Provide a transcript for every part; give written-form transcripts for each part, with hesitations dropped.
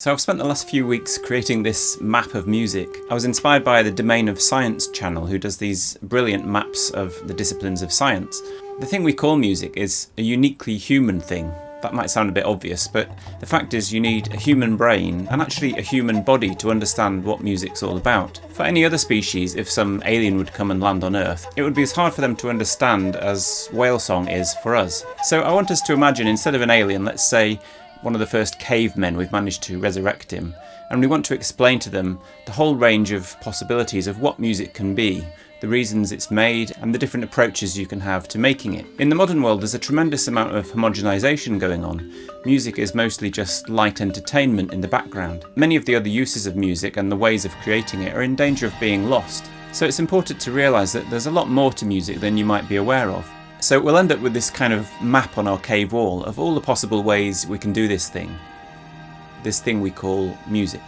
So I've spent the last few weeks creating this map of music. I was inspired by the Domain of Science channel, who does these brilliant maps of the disciplines of science. The thing we call music is a uniquely human thing. That might sound a bit obvious, but the fact is you need a human brain and actually a human body to understand what music's all about. For any other species, if some alien would come and land on Earth, it would be as hard for them to understand as whale song is for us. So I want us to imagine, instead of an alien, let's say one of the first cavemen, we've managed to resurrect him, and we want to explain to them the whole range of possibilities of what music can be, the reasons it's made, and the different approaches you can have to making it. In the modern world, there's a tremendous amount of homogenization going on. Music is mostly just light entertainment in the background. Many of the other uses of music and the ways of creating it are in danger of being lost. So it's important to realise that there's a lot more to music than you might be aware of. So we'll end up with this kind of map on our cave wall of all the possible ways we can do this thing we call music.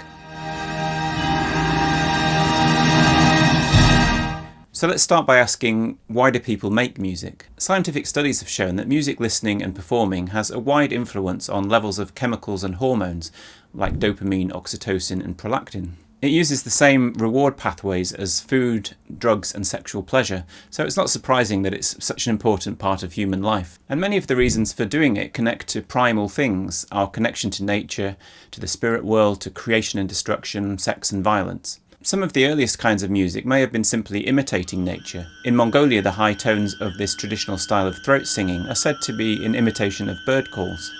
So let's start by asking, why do people make music? Scientific studies have shown that music listening and performing has a wide influence on levels of chemicals and hormones like dopamine, oxytocin and prolactin. It uses the same reward pathways as food, drugs and sexual pleasure, so it's not surprising that it's such an important part of human life. And many of the reasons for doing it connect to primal things, our connection to nature, to the spirit world, to creation and destruction, sex and violence. Some of the earliest kinds of music may have been simply imitating nature. In Mongolia, the high tones of this traditional style of throat singing are said to be in imitation of bird calls.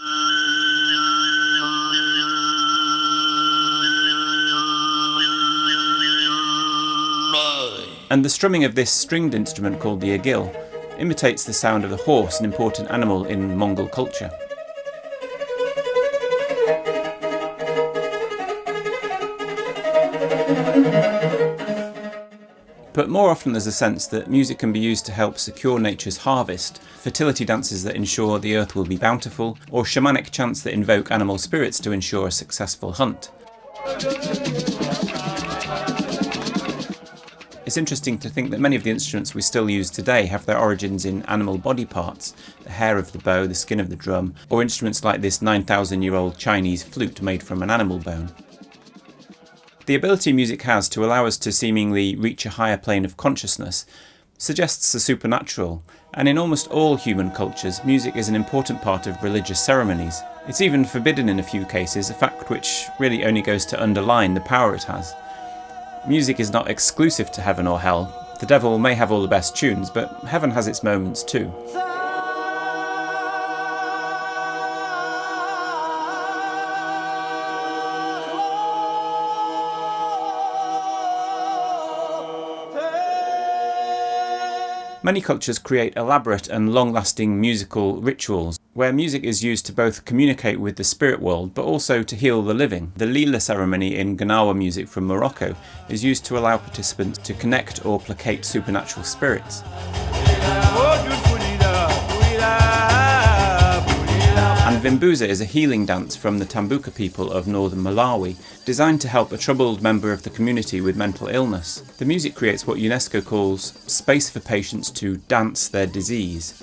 And the strumming of this stringed instrument called the agil imitates the sound of the horse, an important animal in Mongol culture. But more often there's a sense that music can be used to help secure nature's harvest, fertility dances that ensure the earth will be bountiful, or shamanic chants that invoke animal spirits to ensure a successful hunt. It's interesting to think that many of the instruments we still use today have their origins in animal body parts, the hair of the bow, the skin of the drum, or instruments like this 9,000-year-old Chinese flute made from an animal bone. The ability music has to allow us to seemingly reach a higher plane of consciousness suggests the supernatural, and in almost all human cultures, music is an important part of religious ceremonies. It's even forbidden in a few cases, a fact which really only goes to underline the power it has. Music is not exclusive to heaven or hell. The devil may have all the best tunes, but heaven has its moments too. Many cultures create elaborate and long-lasting musical rituals, where music is used to both communicate with the spirit world but also to heal the living. The Lila ceremony in Gnawa music from Morocco is used to allow participants to connect or placate supernatural spirits. And Vimbuza is a healing dance from the Tambuka people of northern Malawi, designed to help a troubled member of the community with mental illness. The music creates what UNESCO calls space for patients to dance their disease.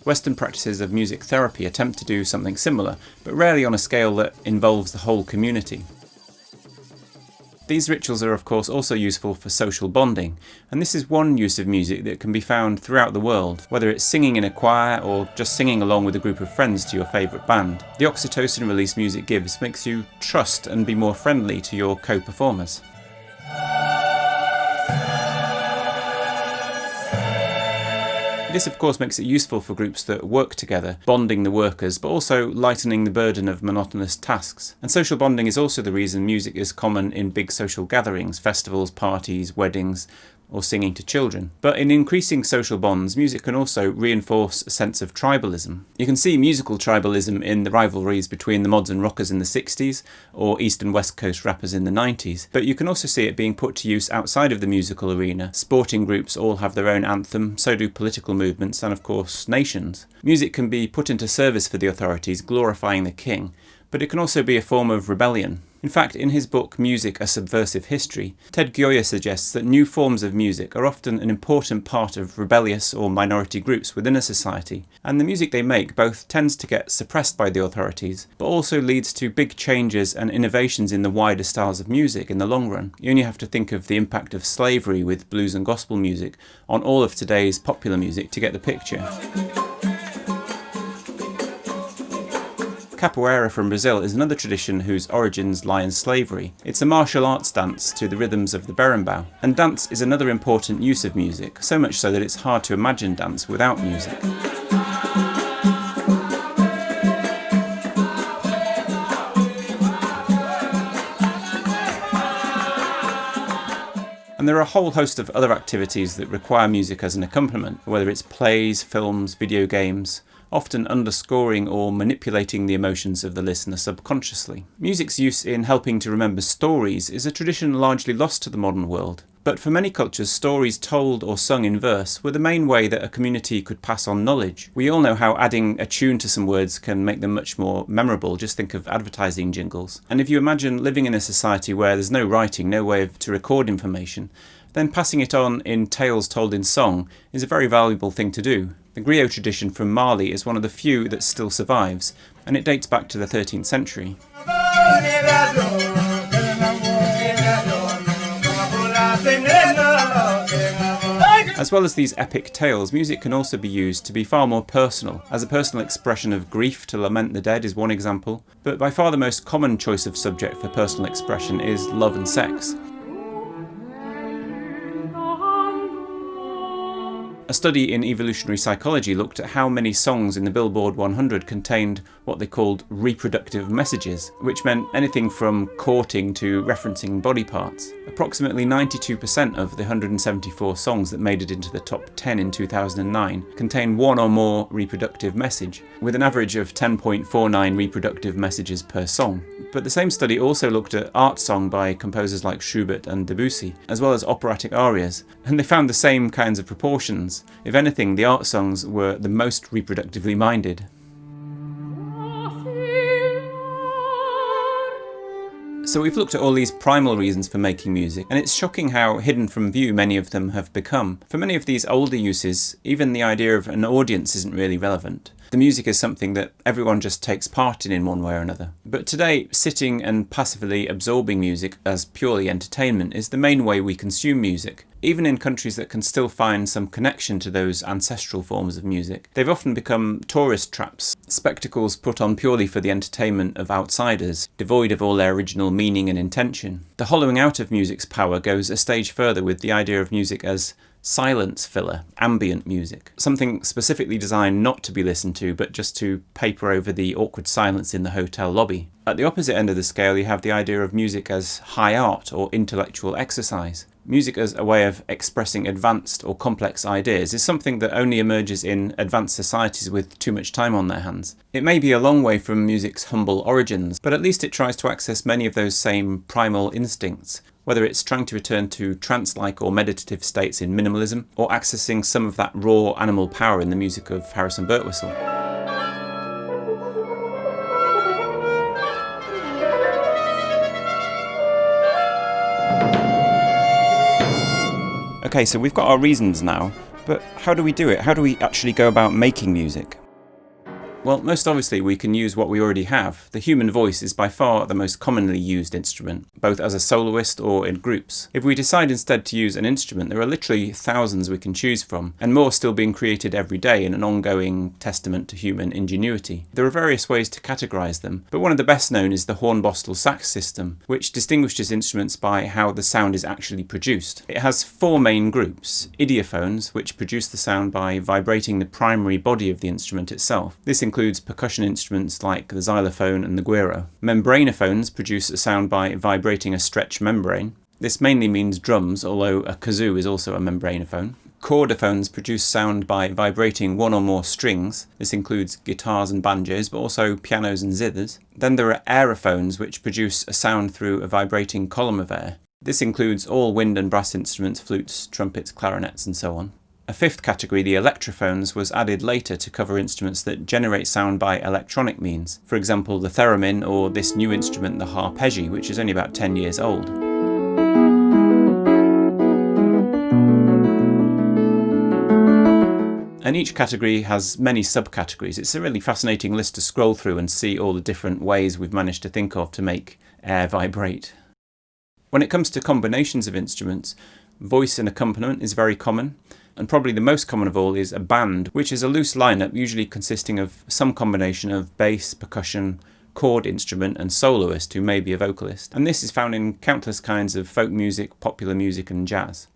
Western practices of music therapy attempt to do something similar, but rarely on a scale that involves the whole community. These rituals are of course also useful for social bonding, and this is one use of music that can be found throughout the world, whether it's singing in a choir or just singing along with a group of friends to your favourite band. The oxytocin release music gives makes you trust and be more friendly to your co-performers. This of course makes it useful for groups that work together, bonding the workers, but also lightening the burden of monotonous tasks. And social bonding is also the reason music is common in big social gatherings, festivals, parties, weddings, or singing to children. But in increasing social bonds, music can also reinforce a sense of tribalism. You can see musical tribalism in the rivalries between the mods and rockers in the 60s, or East and West Coast rappers in the 90s, but you can also see it being put to use outside of the musical arena. Sporting groups all have their own anthem, so do political movements, and of course nations. Music can be put into service for the authorities, glorifying the king, but it can also be a form of rebellion. In fact, in his book Music, A Subversive History, Ted Gioia suggests that new forms of music are often an important part of rebellious or minority groups within a society, and the music they make both tends to get suppressed by the authorities, but also leads to big changes and innovations in the wider styles of music in the long run. You only have to think of the impact of slavery with blues and gospel music on all of today's popular music to get the picture. Capoeira from Brazil is another tradition whose origins lie in slavery. It's a martial arts dance to the rhythms of the berimbau. And dance is another important use of music, so much so that it's hard to imagine dance without music. And there are a whole host of other activities that require music as an accompaniment, whether it's plays, films, video games, often underscoring or manipulating the emotions of the listener subconsciously. Music's use in helping to remember stories is a tradition largely lost to the modern world. But for many cultures, stories told or sung in verse were the main way that a community could pass on knowledge. We all know how adding a tune to some words can make them much more memorable. Just think of advertising jingles. And if you imagine living in a society where there's no writing, no way to record information, then passing it on in tales told in song is a very valuable thing to do. The griot tradition from Mali is one of the few that still survives, and it dates back to the 13th century. As well as these epic tales, music can also be used to be far more personal. As a personal expression of grief to lament the dead is one example, but by far the most common choice of subject for personal expression is love and sex. A study in evolutionary psychology looked at how many songs in the Billboard 100 contained what they called reproductive messages, which meant anything from courting to referencing body parts. Approximately 92% of the 174 songs that made it into the top 10 in 2009 contain one or more reproductive message, with an average of 10.49 reproductive messages per song. But the same study also looked at art song by composers like Schubert and Debussy, as well as operatic arias, and they found the same kinds of proportions. If anything, the art songs were the most reproductively minded. So we've looked at all these primal reasons for making music, and it's shocking how hidden from view many of them have become. For many of these older uses, even the idea of an audience isn't really relevant. The music is something that everyone just takes part in one way or another. But today, sitting and passively absorbing music as purely entertainment is the main way we consume music. Even in countries that can still find some connection to those ancestral forms of music, they've often become tourist traps, spectacles put on purely for the entertainment of outsiders, devoid of all their original meaning and intention. The hollowing out of music's power goes a stage further with the idea of music as silence filler, ambient music, something specifically designed not to be listened to but just to paper over the awkward silence in the hotel lobby. At the opposite end of the scale, you have the idea of music as high art or intellectual exercise. Music as a way of expressing advanced or complex ideas is something that only emerges in advanced societies with too much time on their hands. It may be a long way from music's humble origins, but at least it tries to access many of those same primal instincts, whether it's trying to return to trance-like or meditative states in minimalism, or accessing some of that raw animal power in the music of Harrison Birtwistle. Okay, so we've got our reasons now, but how do we do it? How do we actually go about making music? Well, most obviously we can use what we already have. The human voice is by far the most commonly used instrument, both as a soloist or in groups. If we decide instead to use an instrument, there are literally thousands we can choose from, and more still being created every day in an ongoing testament to human ingenuity. There are various ways to categorise them, but one of the best known is the Hornbostel sax system, which distinguishes instruments by how the sound is actually produced. It has four main groups: idiophones, which produce the sound by vibrating the primary body of the instrument itself. This includes percussion instruments like the xylophone and the guiro. Membranophones produce a sound by vibrating a stretch membrane. This mainly means drums, although a kazoo is also a membranophone. Chordophones produce sound by vibrating one or more strings. This includes guitars and banjos, but also pianos and zithers. Then there are aerophones, which produce a sound through a vibrating column of air. This includes all wind and brass instruments, flutes, trumpets, clarinets, and so on. A fifth category, the electrophones, was added later to cover instruments that generate sound by electronic means. For example, the theremin, or this new instrument, the Arpeggi, which is only about 10 years old. And each category has many subcategories. It's a really fascinating list to scroll through and see all the different ways we've managed to think of to make air vibrate. When it comes to combinations of instruments, voice and accompaniment is very common, and probably the most common of all is a band, which is a loose lineup usually consisting of some combination of bass, percussion, chord instrument and soloist who may be a vocalist. And this is found in countless kinds of folk music, popular music and jazz.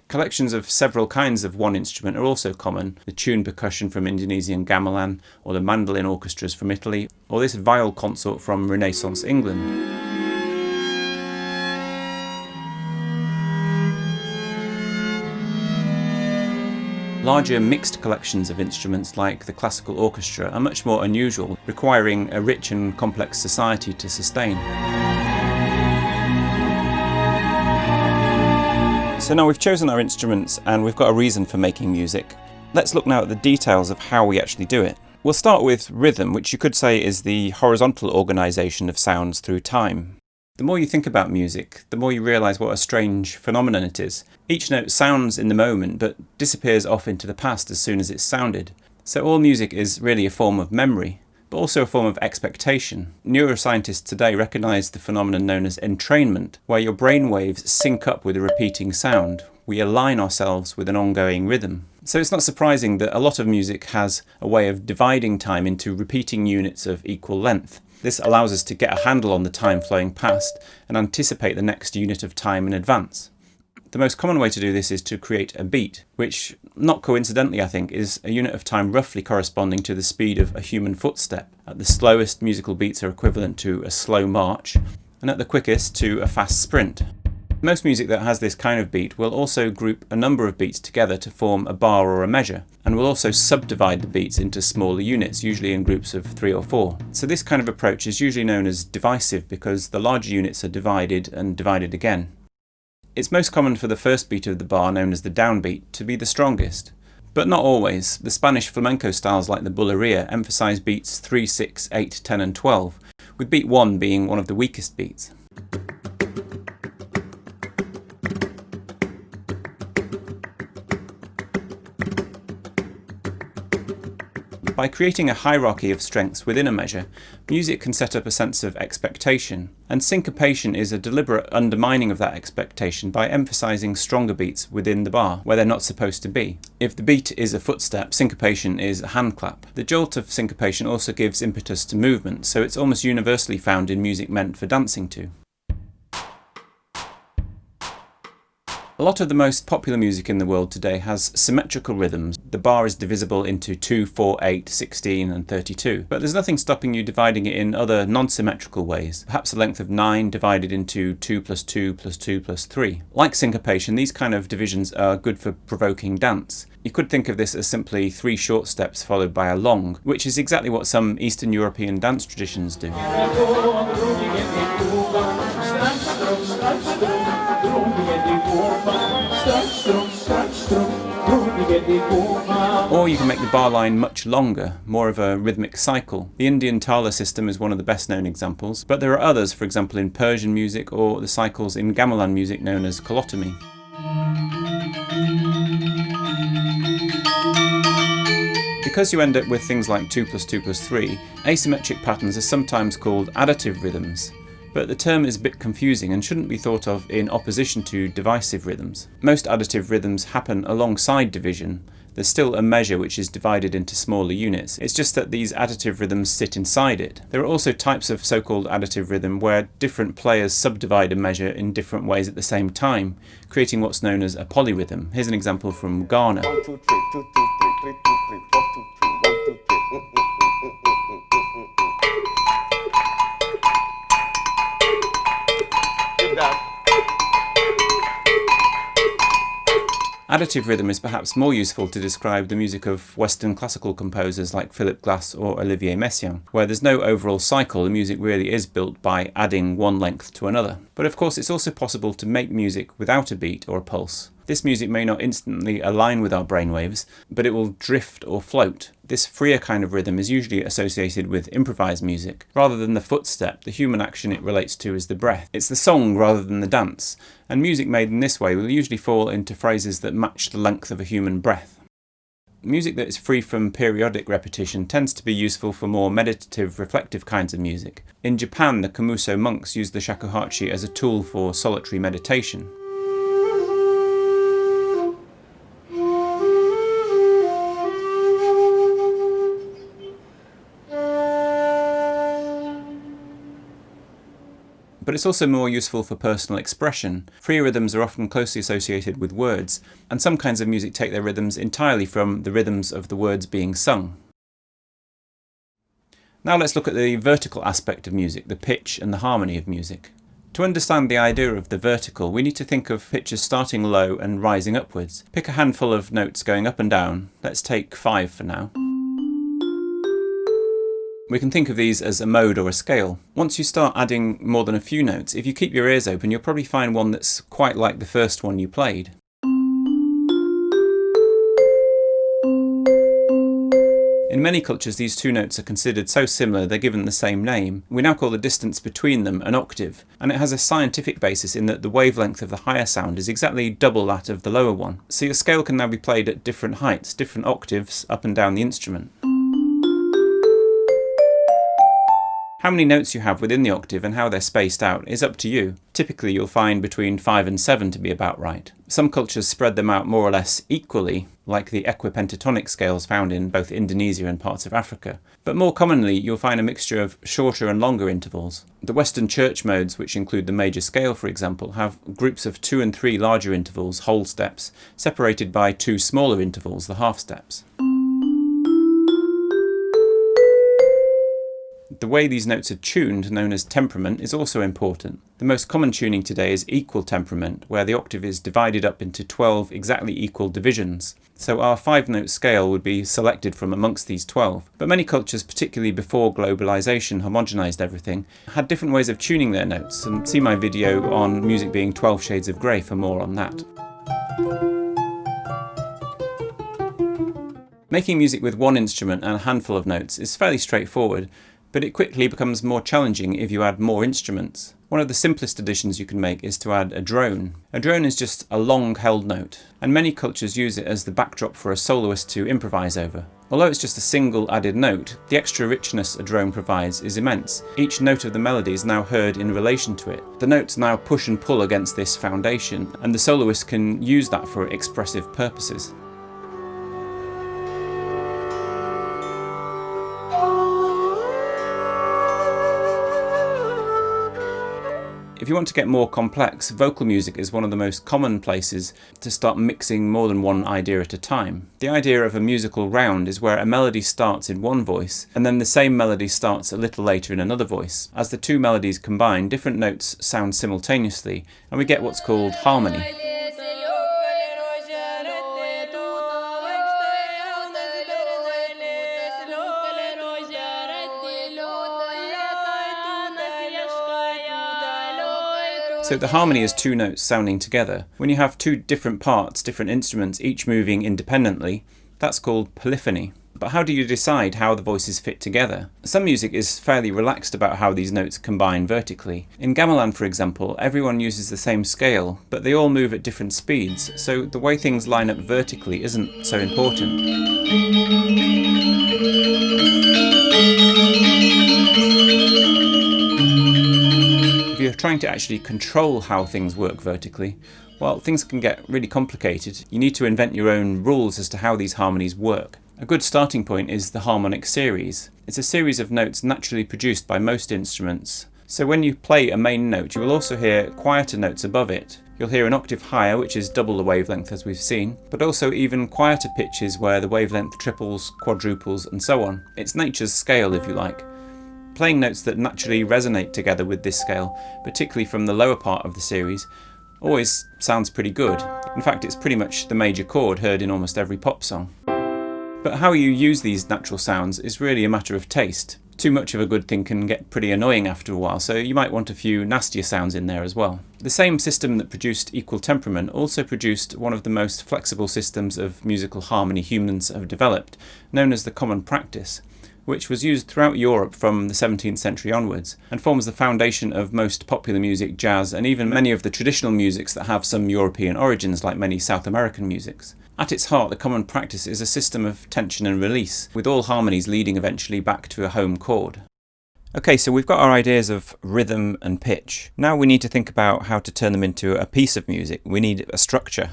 Collections of several kinds of one instrument are also common, the tuned percussion from Indonesian gamelan, or the mandolin orchestras from Italy, or this viol consort from Renaissance England. Larger mixed collections of instruments like the classical orchestra are much more unusual, requiring a rich and complex society to sustain. So now we've chosen our instruments and we've got a reason for making music. Let's look now at the details of how we actually do it. We'll start with rhythm, which you could say is the horizontal organisation of sounds through time. The more you think about music, the more you realise what a strange phenomenon it is. Each note sounds in the moment, but disappears off into the past as soon as it's sounded. So all music is really a form of memory, but also a form of expectation. Neuroscientists today recognise the phenomenon known as entrainment, where your brain waves sync up with a repeating sound. We align ourselves with an ongoing rhythm. So it's not surprising that a lot of music has a way of dividing time into repeating units of equal length. This allows us to get a handle on the time flowing past and anticipate the next unit of time in advance. The most common way to do this is to create a beat, which, not coincidentally I think, is a unit of time roughly corresponding to the speed of a human footstep. At the slowest, musical beats are equivalent to a slow march, and at the quickest to a fast sprint. Most music that has this kind of beat will also group a number of beats together to form a bar or a measure, and will also subdivide the beats into smaller units, usually in groups of 3 or 4. So this kind of approach is usually known as divisive because the larger units are divided and divided again. It's most common for the first beat of the bar, known as the downbeat, to be the strongest. But not always. The Spanish flamenco styles like the bulería emphasise beats 3, 6, 8, 10 and 12, with beat 1 being one of the weakest beats. By creating a hierarchy of strengths within a measure, music can set up a sense of expectation, and syncopation is a deliberate undermining of that expectation by emphasising stronger beats within the bar, where they're not supposed to be. If the beat is a footstep, syncopation is a hand clap. The jolt of syncopation also gives impetus to movement, so it's almost universally found in music meant for dancing to. A lot of the most popular music in the world today has symmetrical rhythms. The bar is divisible into 2, 4, 8, 16 and 32. But there's nothing stopping you dividing it in other non-symmetrical ways. Perhaps a length of 9 divided into 2 plus 2 plus 2 plus 3. Like syncopation, these kind of divisions are good for provoking dance. You could think of this as simply 3 short steps followed by a long, which is exactly what some Eastern European dance traditions do. Or you can make the bar line much longer, more of a rhythmic cycle. The Indian Tala system is one of the best known examples, but there are others, for example in Persian music or the cycles in gamelan music known as colotomy. Because you end up with things like 2 plus 2 plus 3, asymmetric patterns are sometimes called additive rhythms. But the term is a bit confusing and shouldn't be thought of in opposition to divisive rhythms. Most additive rhythms happen alongside division. There's still a measure which is divided into smaller units. It's just that these additive rhythms sit inside it. There are also types of so-called additive rhythm where different players subdivide a measure in different ways at the same time, creating what's known as a polyrhythm. Here's an example from Ghana. 1, 2, 3, 2, 2, 3, 3, 2, 3, 4, 2, 3, 1, 2, 3. Additive rhythm is perhaps more useful to describe the music of Western classical composers like Philip Glass or Olivier Messiaen, where there's no overall cycle. The music really is built by adding one length to another. But of course it's also possible to make music without a beat or a pulse. This music may not instantly align with our brainwaves, but it will drift or float. This freer kind of rhythm is usually associated with improvised music. Rather than the footstep, the human action it relates to is the breath. It's the song rather than the dance, and music made in this way will usually fall into phrases that match the length of a human breath. Music that is free from periodic repetition tends to be useful for more meditative, reflective kinds of music. In Japan, the Komuso monks use the shakuhachi as a tool for solitary meditation. But it's also more useful for personal expression. Free rhythms are often closely associated with words, and some kinds of music take their rhythms entirely from the rhythms of the words being sung. Now let's look at the vertical aspect of music, the pitch and the harmony of music. To understand the idea of the vertical, we need to think of pitches starting low and rising upwards. Pick a handful of notes going up and down. Let's take 5 for now. We can think of these as a mode or a scale. Once you start adding more than a few notes, if you keep your ears open, you'll probably find one that's quite like the first one you played. In many cultures, these two notes are considered so similar they're given the same name. We now call the distance between them an octave, and it has a scientific basis in that the wavelength of the higher sound is exactly double that of the lower one. So your scale can now be played at different heights, different octaves up and down the instrument. How many notes you have within the octave and how they're spaced out is up to you. Typically you'll find between 5 and 7 to be about right. Some cultures spread them out more or less equally, like the equipentatonic scales found in both Indonesia and parts of Africa. But more commonly you'll find a mixture of shorter and longer intervals. The Western church modes, which include the major scale for example, have groups of 2 and 3 larger intervals, whole steps, separated by 2 smaller intervals, the half steps. The way these notes are tuned, known as temperament, is also important. The most common tuning today is equal temperament, where the octave is divided up into 12 exactly equal divisions. So our 5-note scale would be selected from amongst these 12. But many cultures, particularly before globalization homogenized everything, had different ways of tuning their notes, and see my video on music being 12 shades of grey for more on that. Making music with one instrument and a handful of notes is fairly straightforward, but it quickly becomes more challenging if you add more instruments. One of the simplest additions you can make is to add a drone. A drone is just a long held note, and many cultures use it as the backdrop for a soloist to improvise over. Although it's just a single added note, the extra richness a drone provides is immense. Each note of the melody is now heard in relation to it. The notes now push and pull against this foundation, and the soloist can use that for expressive purposes. If you want to get more complex, vocal music is one of the most common places to start mixing more than one idea at a time. The idea of a musical round is where a melody starts in one voice, and then the same melody starts a little later in another voice. As the two melodies combine, different notes sound simultaneously, and we get what's called harmony. So the harmony is two notes sounding together. When you have two different parts, different instruments, each moving independently, that's called polyphony. But how do you decide how the voices fit together? Some music is fairly relaxed about how these notes combine vertically. In gamelan, for example, everyone uses the same scale, but they all move at different speeds, so the way things line up vertically isn't so important. If you're trying to actually control how things work vertically, well, things can get really complicated. You need to invent your own rules as to how these harmonies work. A good starting point is the harmonic series. It's a series of notes naturally produced by most instruments. So when you play a main note, you will also hear quieter notes above it. You'll hear an octave higher, which is double the wavelength as we've seen, but also even quieter pitches where the wavelength triples, quadruples, and so on. It's nature's scale, if you like. Playing notes that naturally resonate together with this scale, particularly from the lower part of the series, always sounds pretty good. In fact, it's pretty much the major chord heard in almost every pop song. But how you use these natural sounds is really a matter of taste. Too much of a good thing can get pretty annoying after a while, so you might want a few nastier sounds in there as well. The same system that produced equal temperament also produced one of the most flexible systems of musical harmony humans have developed, known as the common practice, which was used throughout Europe from the 17th century onwards, and forms the foundation of most popular music, jazz, and even many of the traditional musics that have some European origins, like many South American musics. At its heart, the common practice is a system of tension and release, with all harmonies leading eventually back to a home chord. Okay, so we've got our ideas of rhythm and pitch. Now we need to think about how to turn them into a piece of music. We need a structure.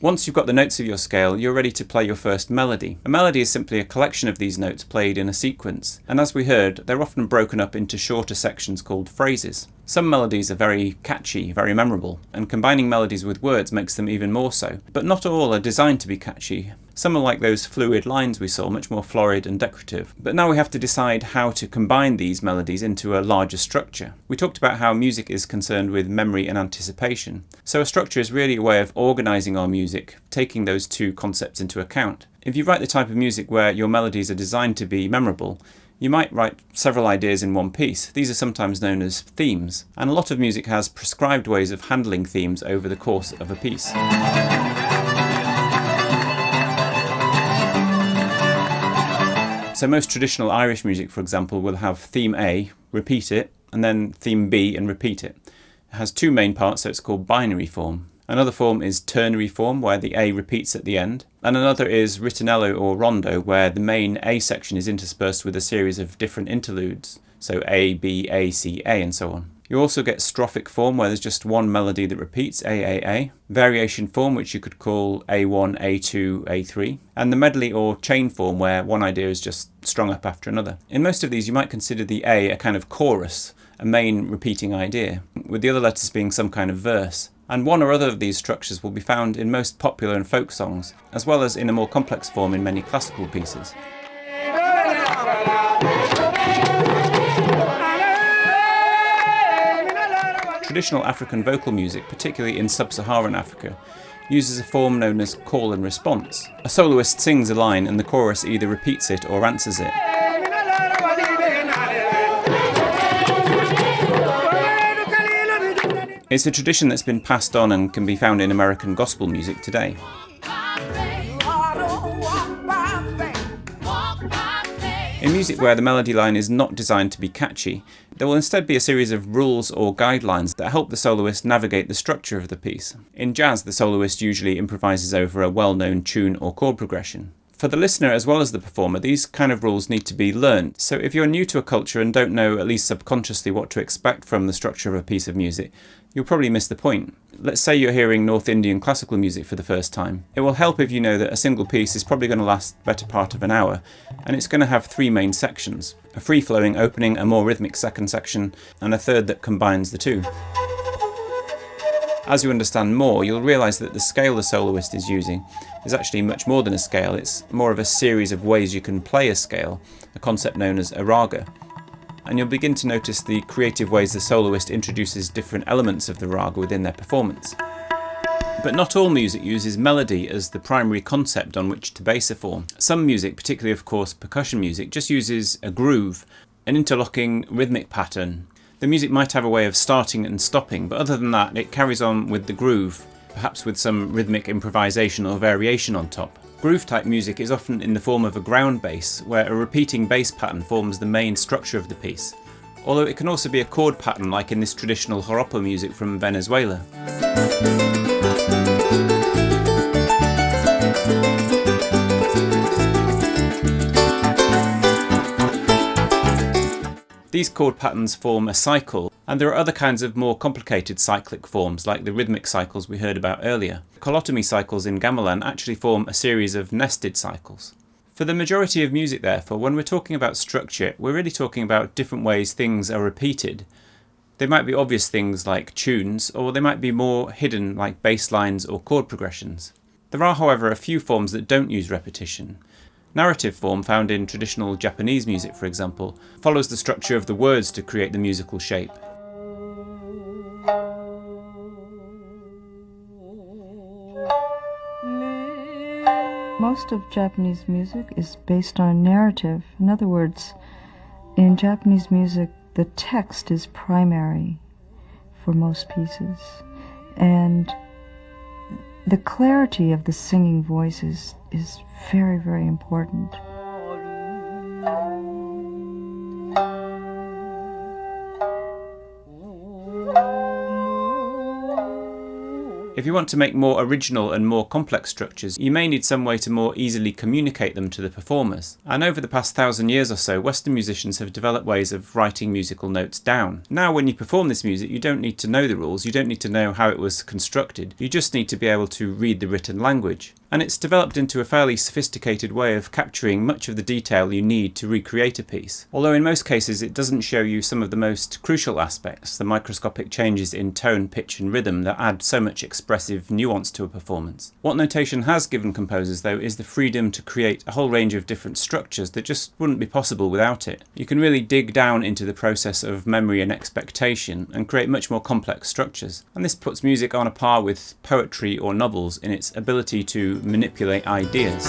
Once you've got the notes of your scale, you're ready to play your first melody. A melody is simply a collection of these notes played in a sequence, and as we heard, they're often broken up into shorter sections called phrases. Some melodies are very catchy, very memorable, and combining melodies with words makes them even more so. But not all are designed to be catchy. Some are like those fluid lines we saw, much more florid and decorative. But now we have to decide how to combine these melodies into a larger structure. We talked about how music is concerned with memory and anticipation. So a structure is really a way of organising our music, taking those two concepts into account. If you write the type of music where your melodies are designed to be memorable, you might write several ideas in one piece. These are sometimes known as themes, and a lot of music has prescribed ways of handling themes over the course of a piece. So most traditional Irish music, for example, will have theme A, repeat it, and then theme B and repeat it. It has two main parts, so it's called binary form. Another form is ternary form, where the A repeats at the end, and another is ritornello or rondo, where the main A section is interspersed with a series of different interludes, so A, B, A, C, A, and so on. You also get strophic form, where there's just one melody that repeats, A, A, A. Variation form, which you could call A1, A2, A3. And the medley or chain form, where one idea is just strung up after another. In most of these, you might consider the A kind of chorus, a main repeating idea, with the other letters being some kind of verse. And one or other of these structures will be found in most popular and folk songs, as well as in a more complex form in many classical pieces. Traditional African vocal music, particularly in sub-Saharan Africa, uses a form known as call and response. A soloist sings a line and the chorus either repeats it or answers it. It's a tradition that's been passed on and can be found in American gospel music today. In music where the melody line is not designed to be catchy, there will instead be a series of rules or guidelines that help the soloist navigate the structure of the piece. In jazz, the soloist usually improvises over a well-known tune or chord progression. For the listener as well as the performer, these kind of rules need to be learned. So if you're new to a culture and don't know, at least subconsciously, what to expect from the structure of a piece of music, you'll probably miss the point. Let's say you're hearing North Indian classical music for the first time. It will help if you know that a single piece is probably going to last the better part of an hour, and it's going to have three main sections: a free-flowing opening, a more rhythmic second section, and a third that combines the two. As you understand more, you'll realise that the scale the soloist is using is actually much more than a scale. It's more of a series of ways you can play a scale, a concept known as a raga. And you'll begin to notice the creative ways the soloist introduces different elements of the raga within their performance. But not all music uses melody as the primary concept on which to base a form. Some music, particularly of course percussion music, just uses a groove, an interlocking rhythmic pattern. The music might have a way of starting and stopping, but other than that, it carries on with the groove, perhaps with some rhythmic improvisation or variation on top. Groove-type music is often in the form of a ground bass, where a repeating bass pattern forms the main structure of the piece, although it can also be a chord pattern like in this traditional joropo music from Venezuela. These chord patterns form a cycle, and there are other kinds of more complicated cyclic forms, like the rhythmic cycles we heard about earlier. Colotomy cycles in gamelan actually form a series of nested cycles. For the majority of music, therefore, when we're talking about structure, we're really talking about different ways things are repeated. They might be obvious things like tunes, or they might be more hidden like bass lines or chord progressions. There are, however, a few forms that don't use repetition. Narrative form, found in traditional Japanese music for example, follows the structure of the words to create the musical shape. Most of Japanese music is based on narrative. In other words, In Japanese music, the text is primary for most pieces, and the clarity of the singing voices is very, very important. If you want to make more original and more complex structures, you may need some way to more easily communicate them to the performers. And over the past 1,000 years or so, Western musicians have developed ways of writing musical notes down. Now when you perform this music, you don't need to know the rules, you don't need to know how it was constructed, you just need to be able to read the written language. And it's developed into a fairly sophisticated way of capturing much of the detail you need to recreate a piece. Although in most cases it doesn't show you some of the most crucial aspects, the microscopic changes in tone, pitch and rhythm that add so much expressive nuance to a performance. What notation has given composers though is the freedom to create a whole range of different structures that just wouldn't be possible without it. You can really dig down into the process of memory and expectation and create much more complex structures. And this puts music on a par with poetry or novels in its ability to manipulate ideas.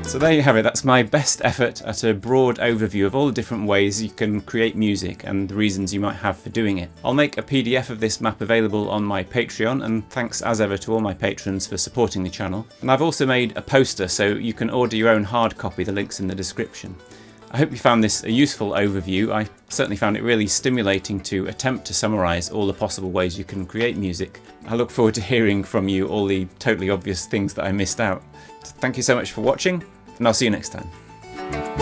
So there you have it, that's my best effort at a broad overview of all the different ways you can create music and the reasons you might have for doing it. I'll make a PDF of this map available on my Patreon, and thanks as ever to all my patrons for supporting the channel. And I've also made a poster so you can order your own hard copy, the link's in the description. I hope you found this a useful overview. I certainly found it really stimulating to attempt to summarise all the possible ways you can create music. I look forward to hearing from you all the totally obvious things that I missed out. Thank you so much for watching, and I'll see you next time.